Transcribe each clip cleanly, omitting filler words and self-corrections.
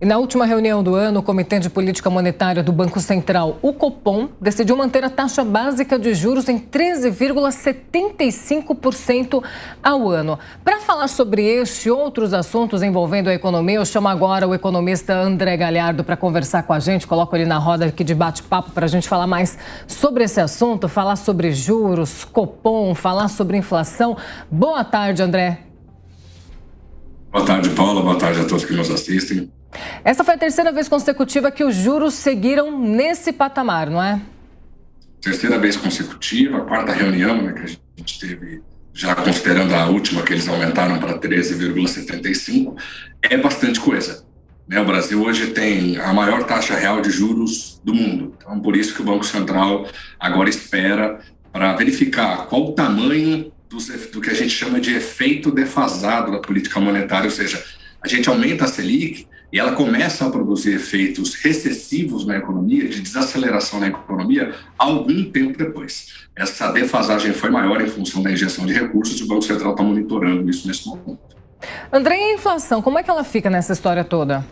E na última reunião do ano, o Comitê de Política Monetária do Banco Central, o Copom, decidiu manter a taxa básica de juros em 13,75% ao ano. Para falar sobre este e outros assuntos envolvendo a economia, eu chamo agora o economista André Galhardo para conversar com a gente. Coloco ele na roda aqui de bate-papo para a gente falar mais sobre esse assunto, falar sobre juros, Copom, falar sobre inflação. Boa tarde, André. Boa tarde, Paula. Boa tarde a todos que nos assistem. Essa foi a terceira vez consecutiva que os juros seguiram nesse patamar, não é? Terceira vez consecutiva, a quarta reunião, né, que a gente teve, já considerando a última que eles aumentaram para 13,75, é bastante coisa. Né? O Brasil hoje tem a maior taxa real de juros do mundo. Então, por isso que o Banco Central agora espera para verificar qual o tamanho do que a gente chama de efeito defasado da política monetária, ou seja, a gente aumenta a Selic e ela começa a produzir efeitos recessivos na economia, de desaceleração na economia, algum tempo depois. Essa defasagem foi maior em função da injeção de recursos e o Banco Central está monitorando isso nesse momento. André, e a inflação, como é que ela fica nessa história toda?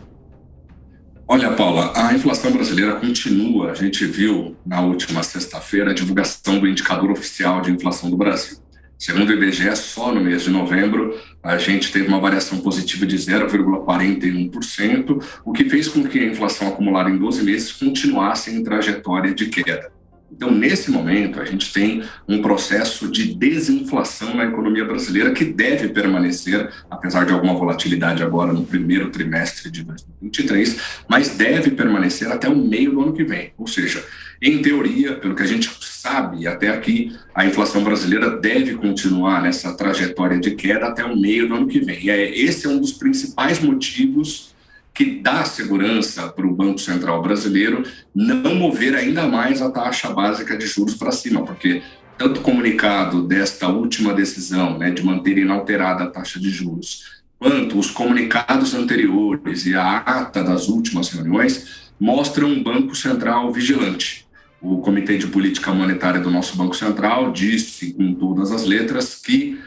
Olha, Paula, a inflação brasileira continua. A gente viu na última sexta-feira a divulgação do indicador oficial de inflação do Brasil. Segundo o IBGE, só no mês de novembro, a gente teve uma variação positiva de 0,41%, o que fez com que a inflação acumulada em 12 meses continuasse em trajetória de queda. Então, nesse momento, a gente tem um processo de desinflação na economia brasileira que deve permanecer, apesar de alguma volatilidade agora no primeiro trimestre de 2023, mas deve permanecer até o meio do ano que vem. Ou seja, em teoria, pelo que a gente sabe até aqui, a inflação brasileira deve continuar nessa trajetória de queda até o meio do ano que vem. E esse é um dos principais motivos que dá segurança para o Banco Central brasileiro não mover ainda mais a taxa básica de juros para cima, porque tanto o comunicado desta última decisão, né, de manter inalterada a taxa de juros, quanto os comunicados anteriores e a ata das últimas reuniões mostram um Banco Central vigilante. O Comitê de Política Monetária do nosso Banco Central disse com todas as letras que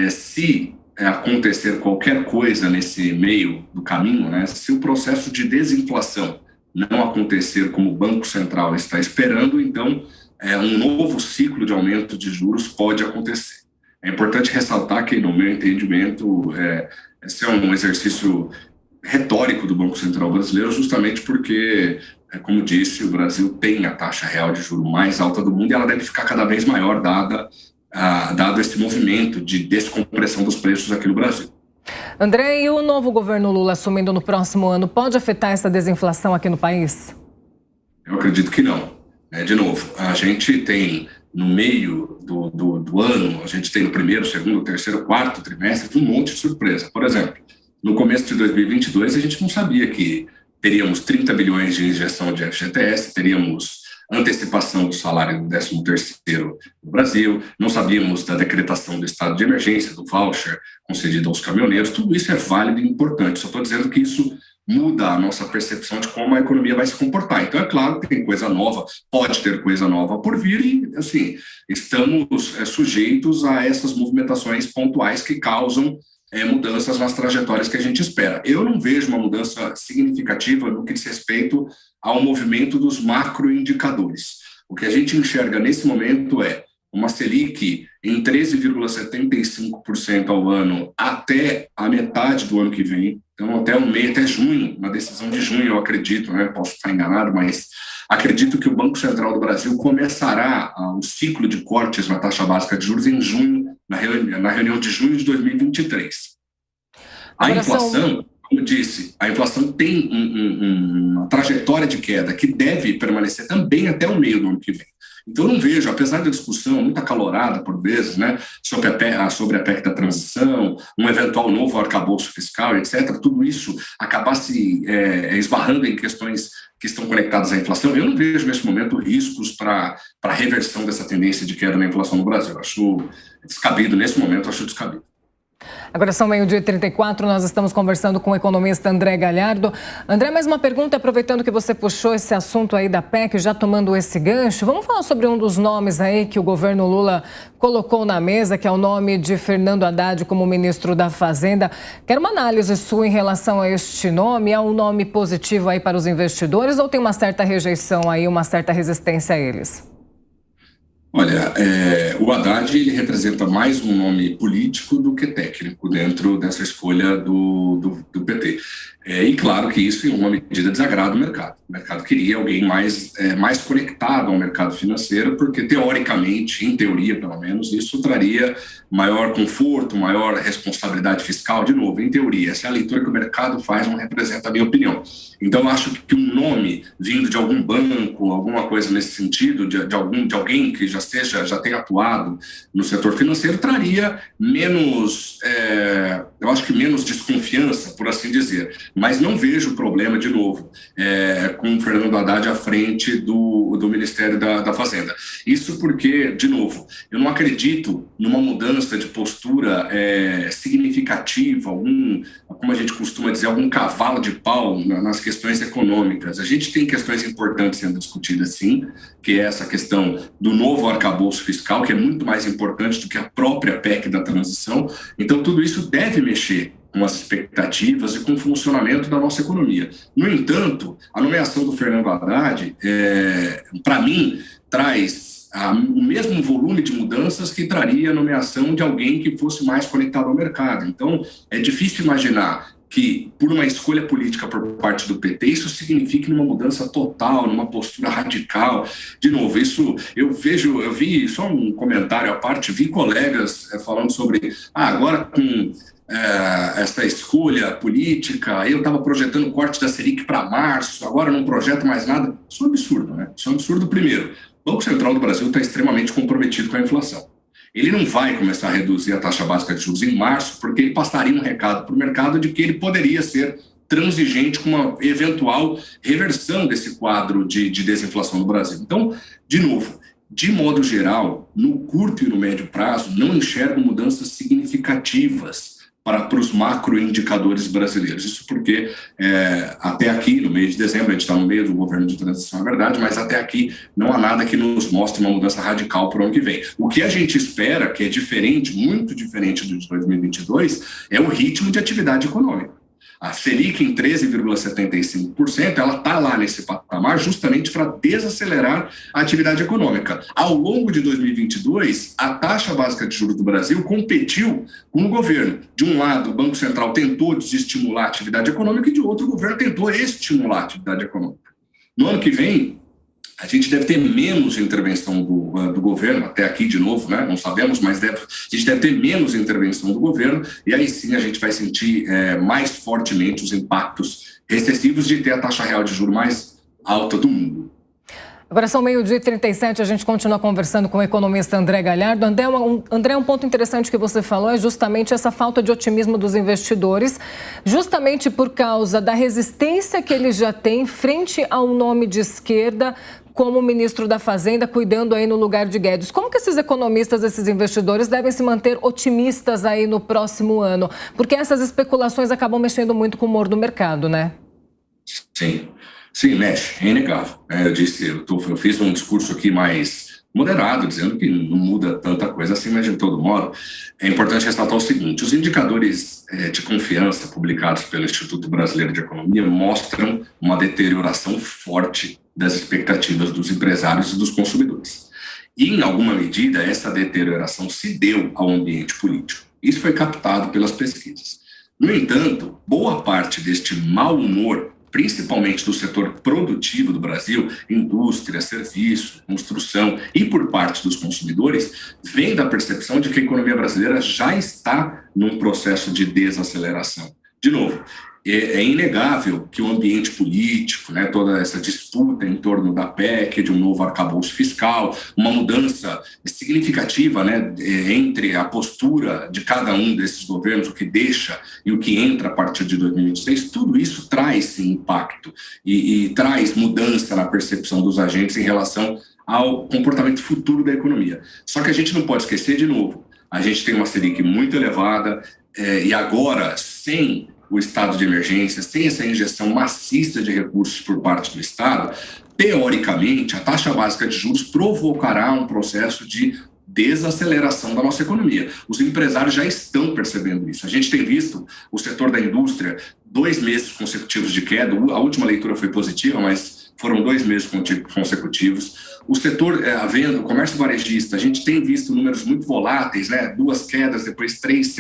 se acontecer qualquer coisa nesse meio do caminho, né, se o processo de desinflação não acontecer como o Banco Central está esperando, então um novo ciclo de aumento de juros pode acontecer. É importante ressaltar que, no meu entendimento, esse é um exercício retórico do Banco Central brasileiro, justamente porque, como disse, o Brasil tem a taxa real de juros mais alta do mundo e ela deve ficar cada vez maior dado esse movimento de descompressão dos preços aqui no Brasil. André, e o novo governo Lula assumindo no próximo ano pode afetar essa desinflação aqui no país? Eu acredito que não. De novo, a gente tem no meio do ano, a gente tem no primeiro, segundo, terceiro, quarto trimestre um monte de surpresa. Por exemplo, no começo de 2022 a gente não sabia que teríamos 30 bilhões de injeção de FGTS, teríamos antecipação do salário do 13º no Brasil, não sabíamos da decretação do estado de emergência, do voucher concedido aos caminhoneiros. Tudo isso é válido e importante, só estou dizendo que isso muda a nossa percepção de como a economia vai se comportar. Então, é claro que tem coisa nova, pode ter coisa nova por vir e, assim, estamos sujeitos a essas movimentações pontuais que causam mudanças nas trajetórias que a gente espera. Eu não vejo uma mudança significativa no que diz respeito ao movimento dos macroindicadores. O que a gente enxerga nesse momento é uma Selic em 13,75% ao ano até a metade do ano que vem, então até o meio, até junho, na decisão de junho, eu acredito, né, posso estar enganado, mas acredito que o Banco Central do Brasil começará o ciclo de cortes na taxa básica de juros em junho, na reunião de junho de 2023. A inflação, como disse, a inflação tem uma trajetória de queda que deve permanecer também até o meio do ano que vem. Então, eu não vejo, apesar da discussão muito acalorada, por vezes, né, sobre a PEC da transição, um eventual novo arcabouço fiscal, etc., tudo isso acabar se esbarrando em questões que estão conectadas à inflação. Eu não vejo, nesse momento, riscos para a reversão dessa tendência de queda na inflação no Brasil. Acho descabido, nesse momento, acho descabido. Agora são 12h34, nós estamos conversando com o economista André Galhardo. André, mais uma pergunta, aproveitando que você puxou esse assunto aí da PEC, já tomando esse gancho, vamos falar sobre um dos nomes aí que o governo Lula colocou na mesa, que é o nome de Fernando Haddad como ministro da Fazenda. Quero uma análise sua em relação a este nome. É um nome positivo aí para os investidores ou tem uma certa rejeição aí, uma certa resistência a eles? Olha, o Haddad ele representa mais um nome político do que técnico dentro dessa escolha do PT. E claro que isso, em uma medida, desagrada o mercado. O mercado queria alguém mais conectado ao mercado financeiro, porque, teoricamente, em teoria, pelo menos, isso traria maior conforto, maior responsabilidade fiscal. De novo, em teoria, essa é a leitura que o mercado faz, não representa a minha opinião. Então, eu acho que um nome vindo de algum banco, alguma coisa nesse sentido, de alguém que já tenha atuado no setor financeiro, traria menos, eu acho que menos desconfiança, por assim dizer. Mas não vejo problema, de novo, com o Fernando Haddad à frente do Ministério da Fazenda. Isso porque, de novo, eu não acredito numa mudança de postura significativa, como a gente costuma dizer, algum cavalo de pau nas questões econômicas. A gente tem questões importantes sendo discutidas, sim, que é essa questão do novo arcabouço fiscal, que é muito mais importante do que a própria PEC da transição. Então, tudo isso deve mexer com as expectativas e com o funcionamento da nossa economia. No entanto, a nomeação do Fernando Haddad, para mim, traz o mesmo volume de mudanças que traria a nomeação de alguém que fosse mais conectado ao mercado. Então, é difícil imaginar que, por uma escolha política por parte do PT, isso signifique uma mudança total, numa postura radical. De novo, isso eu vi, só um comentário à parte, vi colegas falando sobre, agora com essa escolha política, eu estava projetando o corte da Selic para março, agora não projeto mais nada. Isso é um absurdo, né? Isso é um absurdo primeiro. O Banco Central do Brasil está extremamente comprometido com a inflação. Ele não vai começar a reduzir a taxa básica de juros em março, porque ele passaria um recado para o mercado de que ele poderia ser transigente com uma eventual reversão desse quadro de desinflação no Brasil. Então, de novo, de modo geral, no curto e no médio prazo, não enxergo mudanças significativas para os macroindicadores brasileiros. Isso porque até aqui, no mês de dezembro, a gente está no meio do governo de transição, é verdade, mas até aqui não há nada que nos mostre uma mudança radical para o ano que vem. O que a gente espera, que é diferente, muito diferente do de 2022, é o ritmo de atividade econômica. A Selic em 13,75%, ela está lá nesse patamar justamente para desacelerar a atividade econômica. Ao longo de 2022, a taxa básica de juros do Brasil competiu com o governo. De um lado, o Banco Central tentou desestimular a atividade econômica e de outro, o governo tentou estimular a atividade econômica. No ano que vem, a gente deve ter menos intervenção do governo, até aqui de novo, né? Não sabemos, mas a gente deve ter menos intervenção do governo, e aí sim a gente vai sentir mais fortemente os impactos recessivos de ter a taxa real de juros mais alta do mundo. Agora são 12h37, a gente continua conversando com o economista André Galhardo. André, um ponto interessante que você falou é justamente essa falta de otimismo dos investidores, justamente por causa da resistência que eles já têm frente a um nome de esquerda como ministro da Fazenda, cuidando aí no lugar de Guedes. Como que esses economistas, esses investidores devem se manter otimistas aí no próximo ano? Porque essas especulações acabam mexendo muito com o humor do mercado, né? Sim, mexe, é inegável. Eu fiz um discurso aqui mais moderado, dizendo que não muda tanta coisa assim, mas de todo modo é importante ressaltar o seguinte: os indicadores de confiança publicados pelo Instituto Brasileiro de Economia mostram uma deterioração forte das expectativas dos empresários e dos consumidores. E, em alguma medida, essa deterioração se deu ao ambiente político. Isso foi captado pelas pesquisas. No entanto, boa parte deste mau humor, principalmente do setor produtivo do Brasil, indústria, serviço, construção e por parte dos consumidores, vem da percepção de que a economia brasileira já está num processo de desaceleração. De novo, é inegável que o ambiente político, né, toda essa disputa em torno da PEC, de um novo arcabouço fiscal, uma mudança significativa, né, entre a postura de cada um desses governos, o que deixa e o que entra a partir de 2026, tudo isso traz sim, impacto e traz mudança na percepção dos agentes em relação ao comportamento futuro da economia. Só que a gente não pode esquecer, de novo, a gente tem uma Selic muito elevada, e agora, sem o estado de emergência, sem essa injeção maciça de recursos por parte do Estado, teoricamente, a taxa básica de juros provocará um processo de desaceleração da nossa economia. Os empresários já estão percebendo isso. A gente tem visto o setor da indústria 2 meses consecutivos de queda. A última leitura foi positiva, mas foram 2 meses consecutivos. O setor, a venda, o comércio varejista, a gente tem visto números muito voláteis, né? 2 quedas, depois 3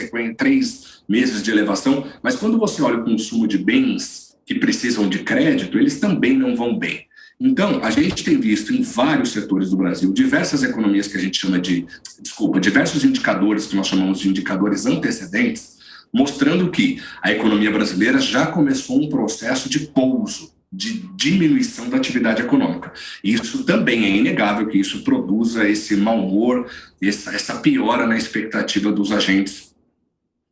meses de elevação. Mas quando você olha o consumo de bens que precisam de crédito, eles também não vão bem. Então, a gente tem visto em vários setores do Brasil, diversas economias que a gente chama diversos indicadores que nós chamamos de indicadores antecedentes, mostrando que a economia brasileira já começou um processo de pouso, de diminuição da atividade econômica. E isso também é inegável que isso produza esse mau humor, essa piora na expectativa dos agentes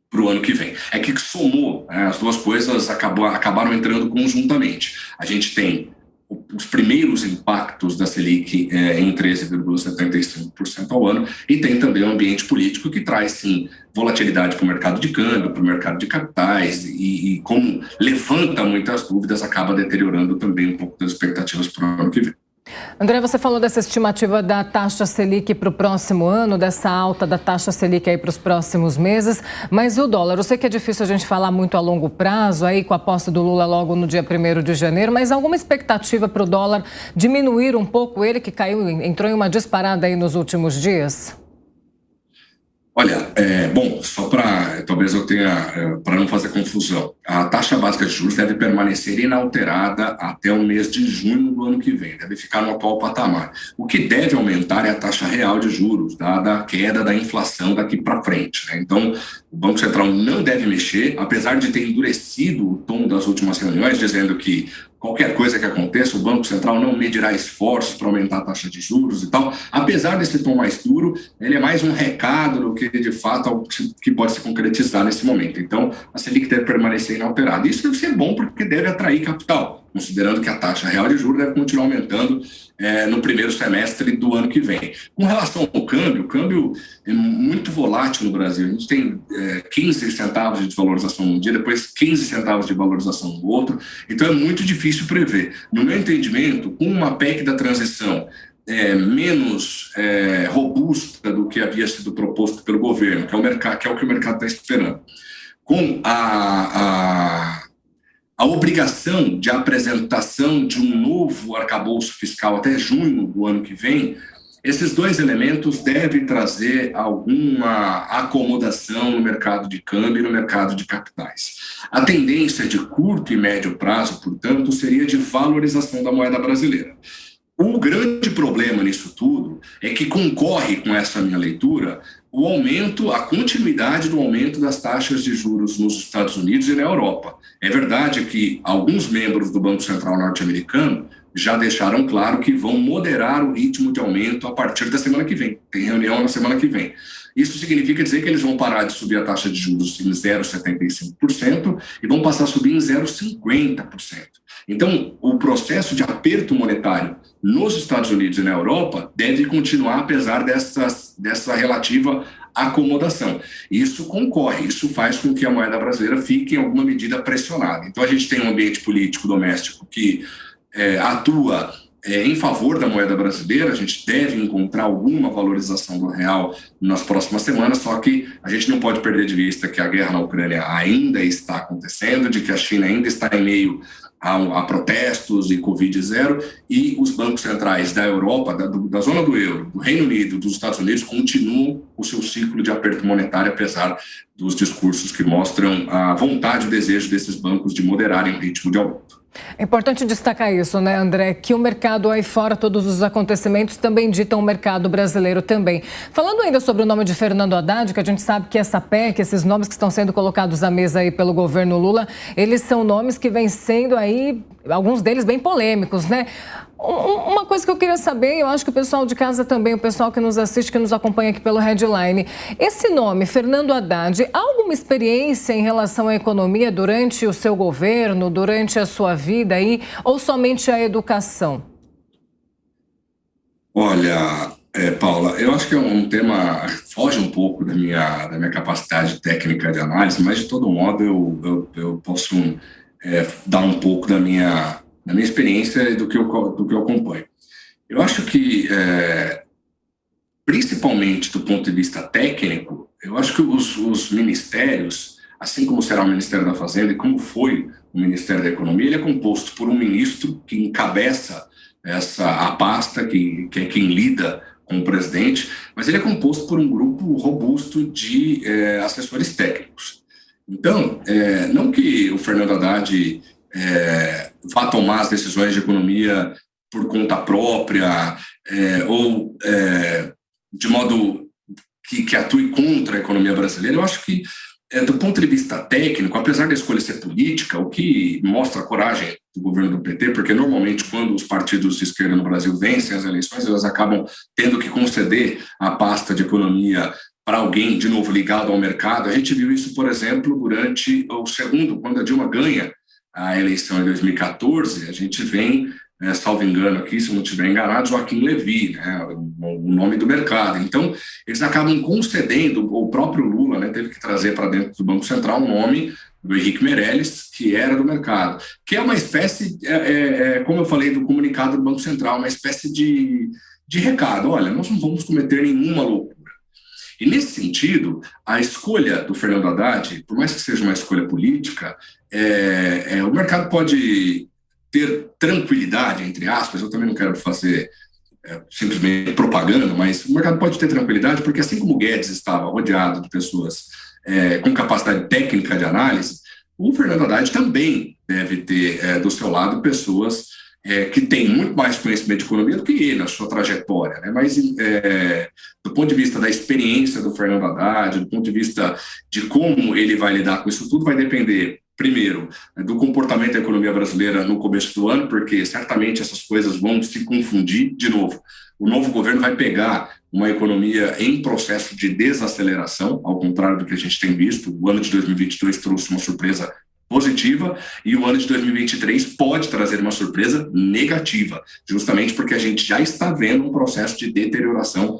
para o ano que vem. É que somou, as duas coisas acabaram entrando conjuntamente. A gente tem os primeiros impactos da Selic em 13,75% ao ano, e tem também um ambiente político que traz, sim, volatilidade para o mercado de câmbio, para o mercado de capitais, e como levanta muitas dúvidas, acaba deteriorando também um pouco das expectativas para o ano que vem. André, você falou dessa estimativa da taxa Selic para o próximo ano, dessa alta da taxa Selic aí para os próximos meses, mas o dólar, eu sei que é difícil a gente falar muito a longo prazo, aí com a posse do Lula logo no dia 1º de janeiro, mas alguma expectativa para o dólar diminuir um pouco, ele que caiu, entrou em uma disparada aí nos últimos dias? Olha, bom, só para, talvez eu tenha, para não fazer confusão, a taxa básica de juros deve permanecer inalterada até o mês de junho do ano que vem, deve ficar no atual patamar. O que deve aumentar é a taxa real de juros, dada a queda da inflação daqui para frente, né? Então, o Banco Central não deve mexer, apesar de ter endurecido o tom das últimas reuniões, dizendo que qualquer coisa que aconteça, o Banco Central não medirá esforços para aumentar a taxa de juros e tal. Apesar desse tom mais duro, ele é mais um recado do que, de fato, algo que pode se concretizar nesse momento. Então, a Selic deve permanecer inalterada. Isso deve ser bom porque deve atrair capital, considerando que a taxa real de juros deve continuar aumentando no primeiro semestre do ano que vem. Com relação ao câmbio, o câmbio é muito volátil no Brasil. A gente tem 15 centavos de desvalorização num dia, depois 15 centavos de valorização no outro. Então é muito difícil prever. No meu entendimento, com uma PEC da transição menos robusta do que havia sido proposto pelo governo, que é o que o mercado está esperando, com a obrigação de apresentação de um novo arcabouço fiscal até junho do ano que vem, esses 2 elementos devem trazer alguma acomodação no mercado de câmbio e no mercado de capitais. A tendência de curto e médio prazo, portanto, seria de valorização da moeda brasileira. O grande problema nisso tudo é que concorre com essa minha leitura o aumento, a continuidade do aumento das taxas de juros nos Estados Unidos e na Europa. É verdade que alguns membros do Banco Central norte-americano já deixaram claro que vão moderar o ritmo de aumento a partir da semana que vem. Tem reunião na semana que vem. Isso significa dizer que eles vão parar de subir a taxa de juros em 0,75% e vão passar a subir em 0,50%. Então, o processo de aperto monetário nos Estados Unidos e na Europa deve continuar apesar dessa relativa acomodação. Isso concorre, isso faz com que a moeda brasileira fique em alguma medida pressionada. Então, a gente tem um ambiente político doméstico que atua em favor da moeda brasileira. A gente deve encontrar alguma valorização do real nas próximas semanas, só que a gente não pode perder de vista que a guerra na Ucrânia ainda está acontecendo, de que a China ainda está em meio a protestos e Covid-0, e os bancos centrais da Europa, da zona do euro, do Reino Unido, dos Estados Unidos, continuam o seu ciclo de aperto monetário, apesar dos discursos que mostram a vontade e o desejo desses bancos de moderarem o ritmo de aumento. É importante destacar isso, né, André, que o mercado aí fora, todos os acontecimentos também ditam o mercado brasileiro também. Falando ainda sobre o nome de Fernando Haddad, que a gente sabe que essa PEC, esses nomes que estão sendo colocados à mesa aí pelo governo Lula, eles são nomes que vêm sendo aí, alguns deles bem polêmicos, né? Uma coisa que eu queria saber, eu acho que o pessoal de casa também, o pessoal que nos assiste, que nos acompanha aqui pelo Headline, esse nome, Fernando Haddad, há alguma experiência em relação à economia durante o seu governo, durante a sua vida aí, ou somente a educação? Olha, Paula, eu acho que é um tema foge um pouco da minha capacidade técnica de análise, mas de todo modo eu posso dar um pouco da minha experiência e do que eu acompanho. Eu acho que, principalmente do ponto de vista técnico, eu acho que os ministérios, assim como será o Ministério da Fazenda e como foi o Ministério da Economia, ele é composto por um ministro que encabeça a pasta, que é quem lida com o presidente, mas ele é composto por um grupo robusto de assessores técnicos. Então, não que o Fernando Haddad vá tomar as decisões de economia por conta própria, ou de modo que atue contra a economia brasileira. Eu acho que, do ponto de vista técnico, apesar da escolha ser política, o que mostra a coragem do governo do PT, porque normalmente quando os partidos de esquerda no Brasil vencem as eleições, elas acabam tendo que conceder a pasta de economia para alguém, de novo, ligado ao mercado. A gente viu isso, por exemplo, durante o segundo, quando a Dilma ganha a eleição em 2014, a gente vem, salvo engano aqui, se eu não estiver enganado, Joaquim Levy, né, o nome do mercado. Então, eles acabam concedendo, o próprio Lula, né, teve que trazer para dentro do Banco Central o nome do Henrique Meirelles, que era do mercado, que é uma espécie, como eu falei, do comunicado do Banco Central, uma espécie de recado: olha, nós não vamos cometer nenhuma loucura. E, nesse sentido, a escolha do Fernando Haddad, por mais que seja uma escolha política, o mercado pode ter tranquilidade, entre aspas. Eu também não quero fazer simplesmente propaganda, mas o mercado pode ter tranquilidade, porque assim como o Guedes estava rodeado de pessoas com capacidade técnica de análise, o Fernando Haddad também deve ter do seu lado pessoas que têm muito mais conhecimento de economia do que ele, na sua trajetória, né? Mas do ponto de vista da experiência do Fernando Haddad, do ponto de vista de como ele vai lidar com isso tudo, vai depender, primeiro, do comportamento da economia brasileira no começo do ano, porque certamente essas coisas vão se confundir de novo. O novo governo vai pegar uma economia em processo de desaceleração, ao contrário do que a gente tem visto. O ano de 2022 trouxe uma surpresa positiva e o ano de 2023 pode trazer uma surpresa negativa, justamente porque a gente já está vendo um processo de deterioração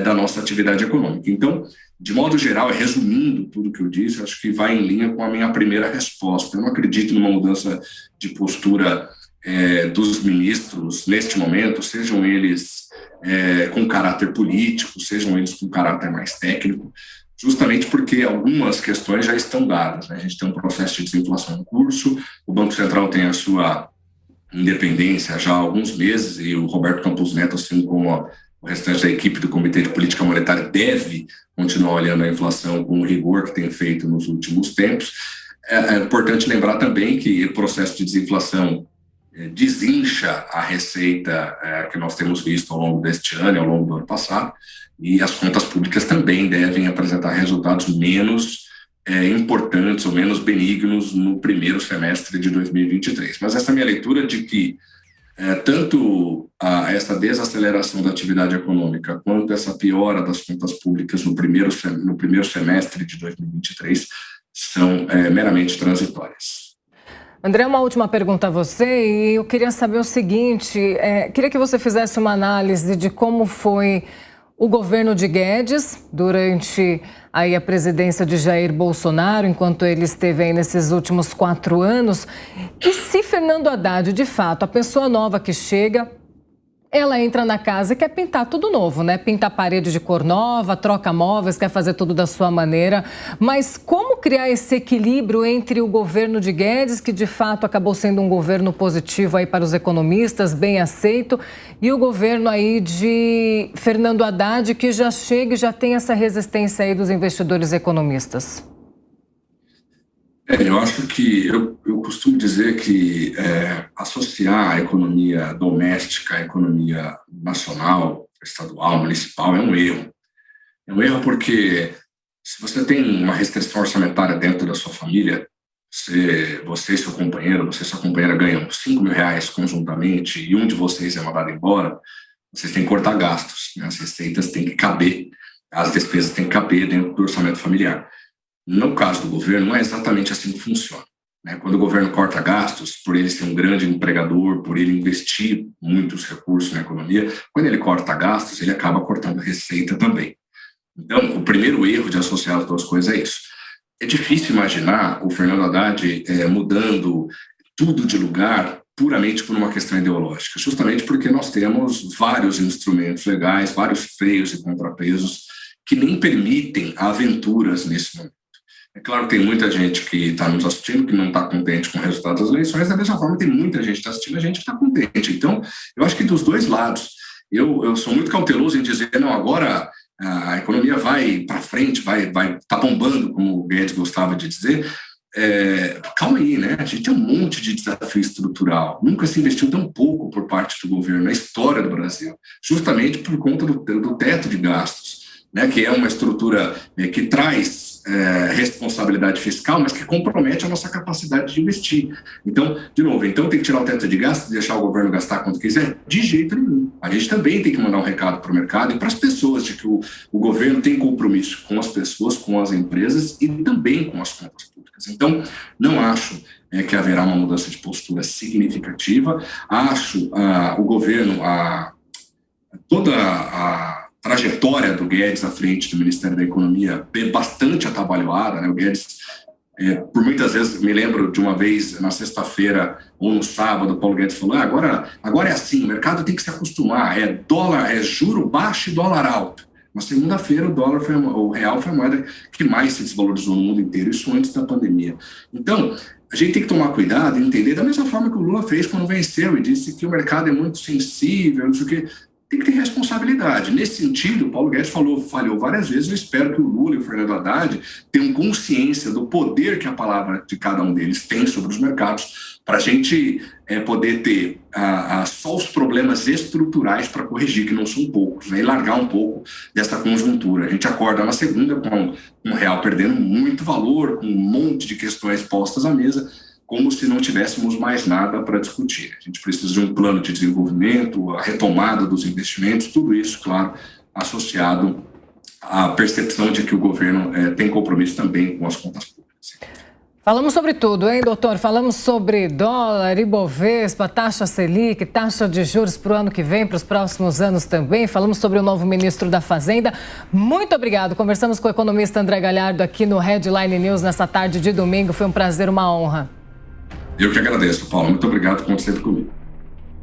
da nossa atividade econômica. Então, de modo geral, resumindo tudo que eu disse, acho que vai em linha com a minha primeira resposta. Eu não acredito numa mudança de postura dos ministros neste momento, sejam eles com caráter político, sejam eles com caráter mais técnico, justamente porque algumas questões já estão dadas, né? A gente tem um processo de desinflação em curso, o Banco Central tem a sua independência já há alguns meses, e o Roberto Campos Neto, assim como o restante da equipe do Comitê de Política Monetária, deve continuar olhando a inflação com o rigor que tem feito nos últimos tempos. É importante lembrar também que o processo de desinflação desincha a receita que nós temos visto ao longo deste ano e ao longo do ano passado, e as contas públicas também devem apresentar resultados menos importantes ou menos benignos no primeiro semestre de 2023. Mas essa é a minha leitura de que tanto essa desaceleração da atividade econômica quanto essa piora das contas públicas no primeiro semestre de 2023 são meramente transitórias. André, uma última pergunta a você, e eu queria saber o seguinte, queria que você fizesse uma análise de como foi o governo de Guedes durante aí a presidência de Jair Bolsonaro, enquanto ele esteve aí nesses últimos 4 anos, e se Fernando Haddad, de fato, a pessoa nova que chega, ela entra na casa e quer pintar tudo novo, né? Pinta a parede de cor nova, troca móveis, quer fazer tudo da sua maneira. Mas como criar esse equilíbrio entre o governo de Guedes, que de fato acabou sendo um governo positivo aí para os economistas, bem aceito, e o governo aí de Fernando Haddad, que já chega e já tem essa resistência aí dos investidores economistas? Eu acho que eu costumo dizer que associar a economia doméstica à economia nacional, estadual, municipal é um erro. É um erro porque se você tem uma restrição orçamentária dentro da sua família, você e seu companheiro, você e sua companheira ganham R$5.000 conjuntamente e um de vocês é mandado embora, vocês têm que cortar gastos, né? As receitas têm que caber, as despesas têm que caber dentro do orçamento familiar. No caso do governo, não é exatamente assim que funciona. né? Quando o governo corta gastos, por ele ser um grande empregador, por ele investir muitos recursos na economia, quando ele corta gastos, ele acaba cortando receita também. Então, o primeiro erro de associar as duas coisas é isso. É difícil imaginar o Fernando Haddad mudando tudo de lugar puramente por uma questão ideológica, justamente porque nós temos vários instrumentos legais, vários freios e contrapesos que nem permitem aventuras nesse momento. É claro que tem muita gente que está nos assistindo que não está contente com o resultado das eleições, da mesma forma tem muita gente que está assistindo a gente que está contente. Então, eu acho que dos dois lados, eu sou muito cauteloso em dizer, não, agora a economia vai para frente, tá bombando, como o Guedes gostava de dizer. Calma aí, né? A gente tem um monte de desafio estrutural. Nunca se investiu tão pouco por parte do governo na história do Brasil, justamente por conta do teto de gastos, né? Que é uma estrutura que traz responsabilidade fiscal, mas que compromete a nossa capacidade de investir. Então, de novo, tem que tirar o teto de gastos e deixar o governo gastar quando quiser? De jeito nenhum. A gente também tem que mandar um recado para o mercado e para as pessoas de que o governo tem compromisso com as pessoas, com as empresas e também com as contas públicas. Então, não acho que haverá uma mudança de postura significativa. Acho o governo, toda a trajetória do Guedes à frente do Ministério da Economia bastante atabalhoada, né? O Guedes, por muitas vezes, me lembro de uma vez na sexta-feira ou no sábado, o Paulo Guedes falou, agora é assim, o mercado tem que se acostumar, dólar, juro baixo e dólar alto. Na segunda-feira, o real foi a moeda que mais se desvalorizou no mundo inteiro, isso antes da pandemia. Então, a gente tem que tomar cuidado e entender, da mesma forma que o Lula fez quando venceu e disse que o mercado é muito sensível, não sei o quê. Tem que ter responsabilidade. Nesse sentido, o Paulo Guedes falhou várias vezes, eu espero que o Lula e o Fernando Haddad tenham consciência do poder que a palavra de cada um deles tem sobre os mercados, para a gente poder ter só os problemas estruturais para corrigir, que não são poucos, né, e largar um pouco dessa conjuntura. A gente acorda na segunda com o real perdendo muito valor, com um monte de questões postas à mesa, como se não tivéssemos mais nada para discutir. A gente precisa de um plano de desenvolvimento, a retomada dos investimentos, tudo isso, claro, associado à percepção de que o governo tem compromisso também com as contas públicas. Falamos sobre tudo, hein, doutor? Falamos sobre dólar, Ibovespa, taxa Selic, taxa de juros para o ano que vem, para os próximos anos também. Falamos sobre o novo ministro da Fazenda. Muito obrigado. Conversamos com o economista André Galhardo aqui no Headline News nessa tarde de domingo. Foi um prazer, uma honra. Eu que agradeço, Paulo. Muito obrigado por contar sempre comigo.